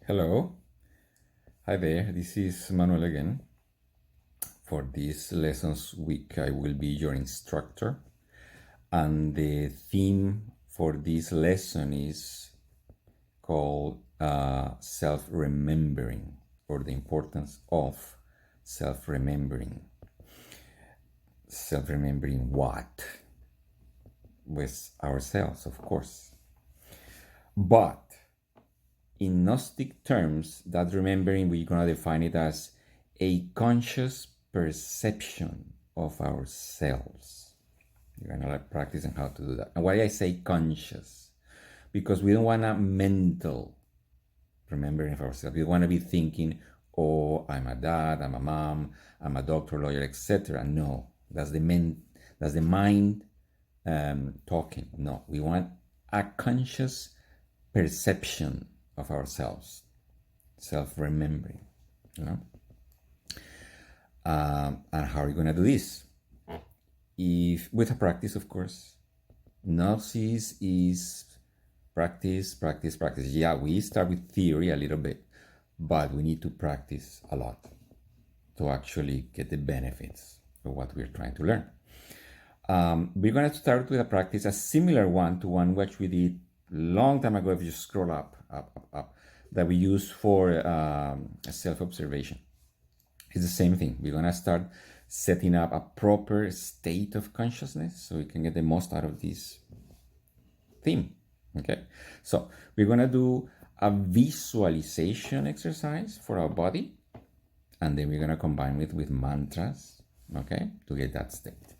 Hello, hi there, this is Manuel again. For this lessons week, I will be your instructor, and the theme for this lesson is called self remembering, or the importance of self remembering. Self remembering what? With ourselves, of course. But in Gnostic terms, that remembering, we're going to define it as a conscious perception of ourselves. You're going to practice on how to do that. And why I say conscious? Because we don't want a mental remembering of ourselves. We want to be thinking, oh, I'm a dad, I'm a mom, I'm a doctor, lawyer, etc. No, that's the mind talking. No, we want a conscious perception of ourselves, self-remembering, you know. And how are you going to do this? If with a practice, of course. Gnosis is practice, practice, practice. Yeah, we start with theory a little bit, but we need to practice a lot to actually get the benefits of what we're trying to learn. We're going to start with a practice, a similar one to one which we did long time ago. If you scroll up, that we use for self-observation. It's the same thing. We're going to start setting up a proper state of consciousness so we can get the most out of this theme. Okay, so we're going to do a visualization exercise for our body, and then we're going to combine it with mantras, okay, to get that state.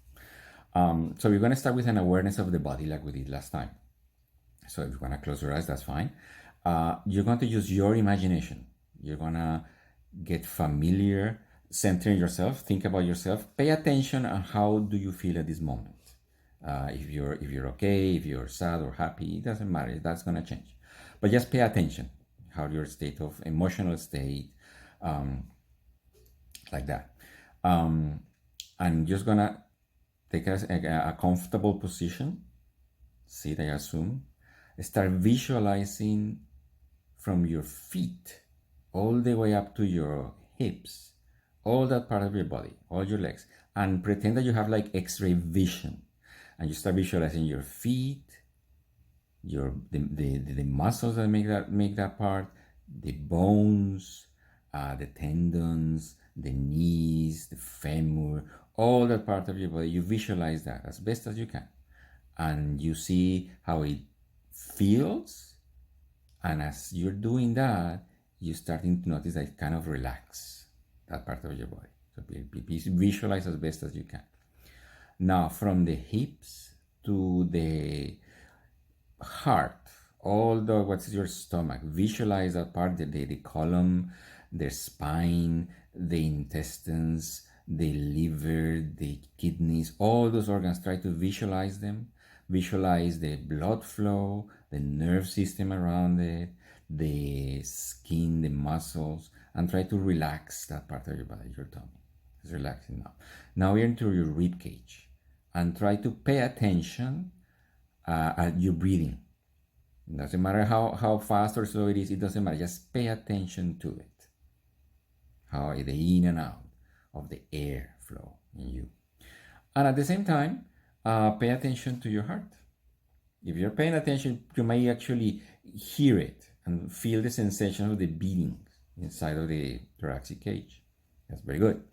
So we're going to start with an awareness of the body like we did last time. So if you want to close your eyes, that's fine. You're going to use your imagination. You're going to get familiar, centering yourself, think about yourself, pay attention on how do you feel at this moment. If you're okay, if you're sad or happy, it doesn't matter. That's going to change. But just pay attention how your state of emotional state, like that. And just going to take a comfortable position, sit, I assume. Start visualizing from your feet all the way up to your hips, all that part of your body, all your legs, and pretend that you have like X-ray vision, and you start visualizing your feet, the muscles that make that part, the bones, the tendons, the knees, the femur, all that part of your body. You visualize that as best as you can, and you see how it feels. And as you're doing that, you're starting to notice that it kind of relax that part of your body. So visualize as best as you can. Now, from the hips to the heart, all the what's your stomach, visualize that part, the column, the spine, the intestines, the liver, the kidneys, all those organs. Try to visualize them. Visualize the blood flow, the nerve system around it, the skin, the muscles, and try to relax that part of your body, your tummy. It's relaxing now. Now we're into your rib cage, and try to pay attention at your breathing. It doesn't matter how fast or slow it is, it doesn't matter. Just pay attention to it. How the in and out of the air flow in you. And at the same time, pay attention to your heart. If you're paying attention, you may actually hear it and feel the sensation of the beating inside of the thoracic cage. That's very good.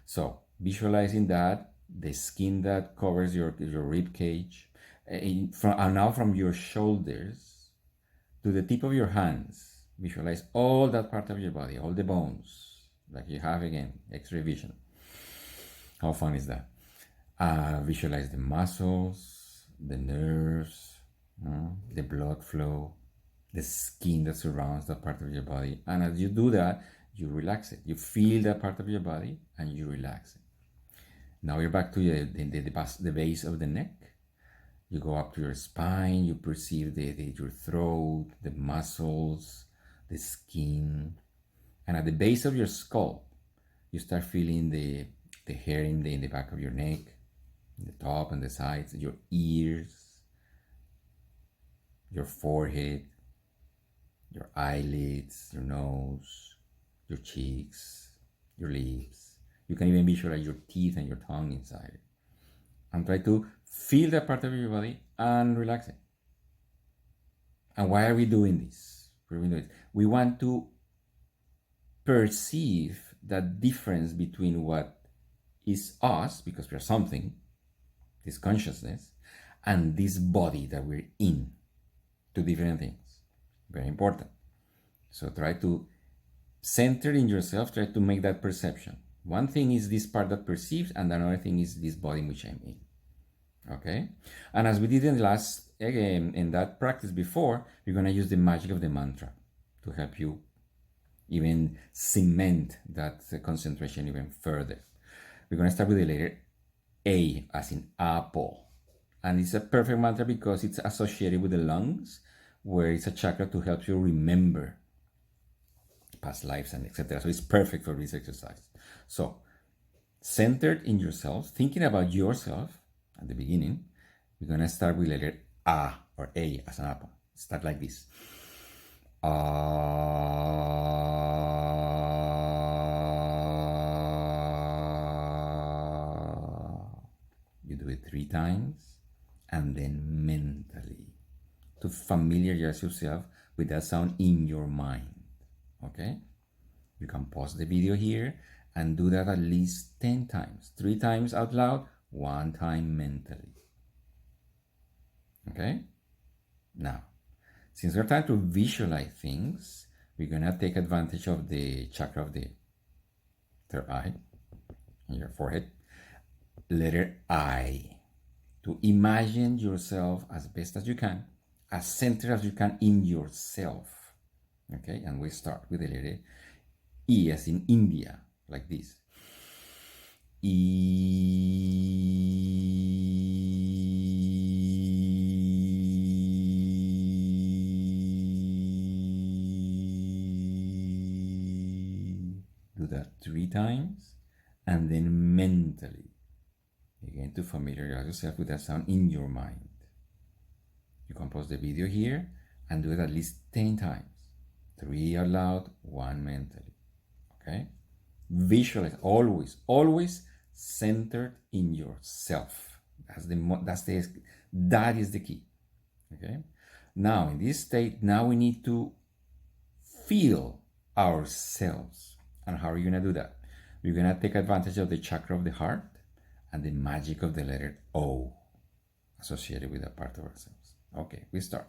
So visualizing that, the skin that covers your rib cage, now from your shoulders to the tip of your hands, visualize all that part of your body, all the bones, like you have again, X-ray vision. How fun is that? Visualize the muscles, the nerves, the blood flow, the skin that surrounds that part of your body. And as you do that, you relax it. You feel that part of your body and you relax it. Now you're back to the base of the neck. You go up to your spine, you perceive your throat, the muscles, the skin. And at the base of your skull, you start feeling the hair in the back of your neck, the top and the sides, your ears, your forehead, your eyelids, your nose, your cheeks, your lips. You can even visualize your teeth and your tongue inside it. And try to feel that part of your body and relax it. And why are we doing this? We want to perceive that difference between what is us, because we are something, this consciousness, and this body that we're in. Two different things. Very important. So try to center in yourself, try to make that perception. One thing is this part that perceives, and another thing is this body in which I'm in. Okay? And as we did in the last, again, in that practice before, we're going to use the magic of the mantra to help you even cement that concentration even further. We're going to start with the letter A, as in apple. And it's a perfect mantra because it's associated with the lungs, where it's a chakra to help you remember past lives and etc. So it's perfect for this exercise. So, centered in yourself, thinking about yourself at the beginning, we're going to start with letter A, or A as an apple. Start like this. You do it 3 times, and then mentally, to familiarize yourself with that sound in your mind. Okay? You can pause the video here and do that at least 10 times. 3 times out loud, 1 time mentally. Okay? Now, since we're trying to visualize things, we're going to take advantage of the chakra of the third eye in your forehead. Letter I. To imagine yourself as best as you can, as centered as you can in yourself. Okay, and we start with the letter E, as in India, like this. Do that 3 times, and then mentally, again, to familiarize yourself with that sound in your mind. You can pause the video here and do it at least 10 times. 3 out loud, 1 mentally. Okay? Visualize, always centered in yourself. That is the key. Okay? Now, in this state, now we need to feel ourselves. And how are you going to do that? We're going to take advantage of the chakra of the heart and the magic of the letter O associated with that part of ourselves. Okay, we start.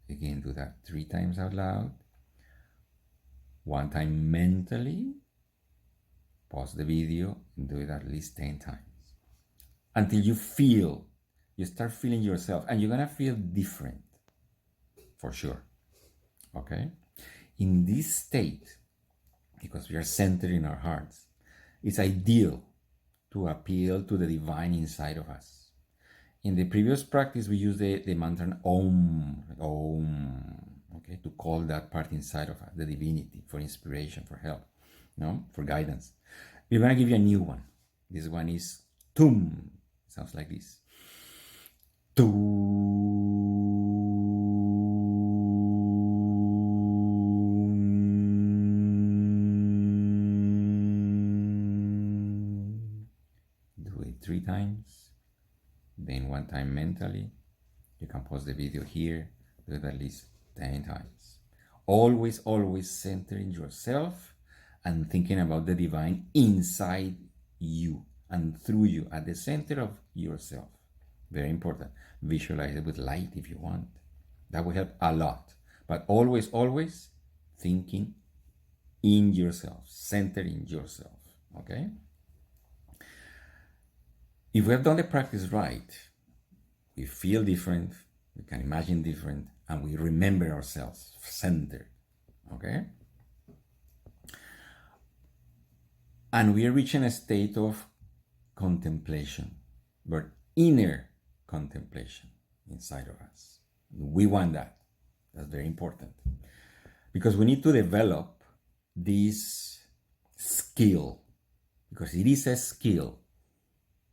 Again, do that 3 times out loud. 1 time mentally. Pause the video and do it at least 10 times. Until you start feeling yourself, and you're gonna feel different, for sure. Okay? In this state, because we are centered in our hearts, it's ideal to appeal to the divine inside of us. In the previous practice, we used the mantra Om, okay, to call that part inside of us, the divinity, for inspiration, for help, for guidance. We're going to give you a new one. This one is Tum. Sounds like this. Do it 3 times, then 1 time mentally. You can pause the video here, do it at least 10 times. Always centering yourself and thinking about the divine inside you and through you, at the center of yourself. Very important. Visualize it with light if you want. That will help a lot. But always thinking in yourself, centering yourself. Okay? If we have done the practice right, we feel different, we can imagine different, and we remember ourselves centered. Okay? And we are reaching a state of contemplation, but inner contemplation inside of us. We want that. That's very important. Because we need to develop this skill, because it is a skill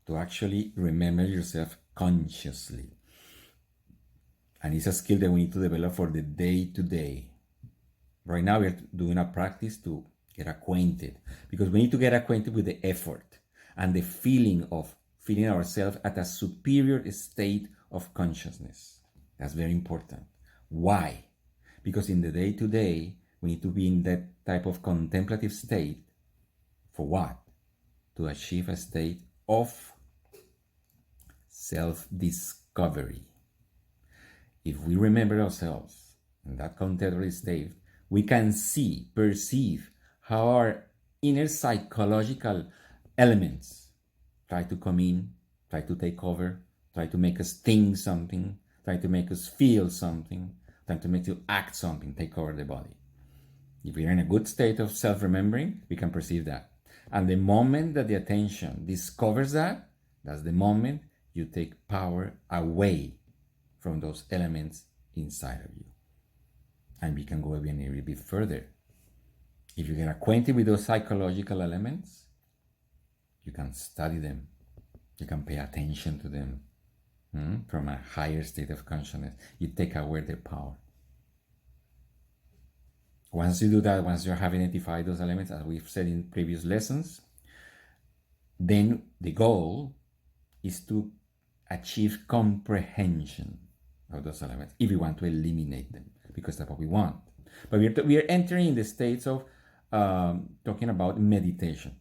to actually remember yourself consciously. And it's a skill that we need to develop for the day to day. Right now, we're doing a practice to get acquainted, because we need to get acquainted with the effort and the feeling of feeling ourselves at a superior state of consciousness. That's very important. Why? Because in the day to day, we need to be in that type of contemplative state. For what? To achieve a state of self-discovery. If we remember ourselves in that contemplative state, we can see, perceive how our inner psychological elements try to come in, try to take over, try to make us think something, try to make us feel something, try to make you act something, take over the body. If we are in a good state of self-remembering, we can perceive that. And the moment that the attention discovers that, that's the moment you take power away from those elements inside of you. And we can go even a bit further. If you get acquainted with those psychological elements, you can study them. You can pay attention to them from a higher state of consciousness. You take away their power. Once you do that, once you have identified those elements, as we've said in previous lessons, then the goal is to achieve comprehension of those elements if we want to eliminate them, because that's what we want. But we are entering in the states of talking about meditation.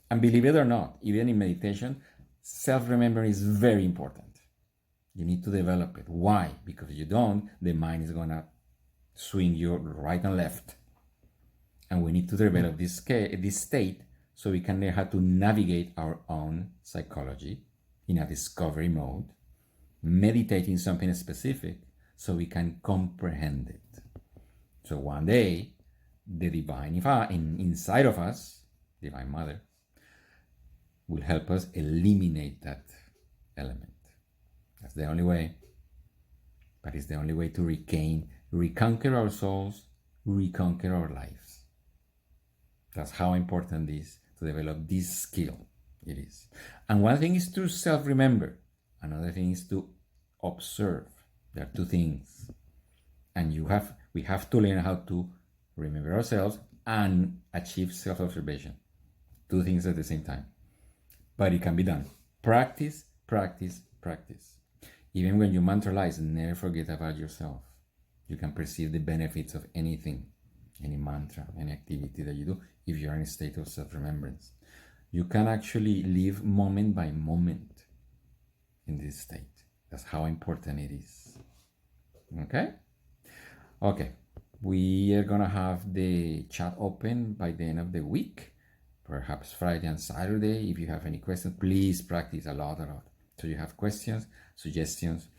And believe it or not, even in meditation, self-remembering is very important. You need to develop it. Why? Because if you don't, the mind is going to swing you right and left. And we need to develop this state so we can learn how to navigate our own psychology in a discovery mode, meditating something specific so we can comprehend it. So one day, the divine inside of us, Divine Mother, will help us eliminate that element. That's the only way. But it's the only way to reconquer our souls, reconquer our lives. That's how important it is to develop this skill. It is. And one thing is to self-remember. Another thing is to observe. There are two things. And we have to learn how to remember ourselves and achieve self-observation. Two things at the same time. But it can be done. Practice, practice, practice. Even when you mantralize, never forget about yourself. You can perceive the benefits of anything, any mantra, any activity that you do, if you're in a state of self-remembrance. You can actually live moment by moment in this state. That's how important it is. Okay? Okay. We are going to have the chat open by the end of the week, perhaps Friday and Saturday. If you have any questions, please practice a lot. So you have questions, suggestions,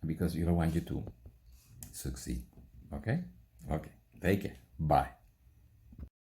because we don't want you to succeed. Okay? Okay. Take care. Bye.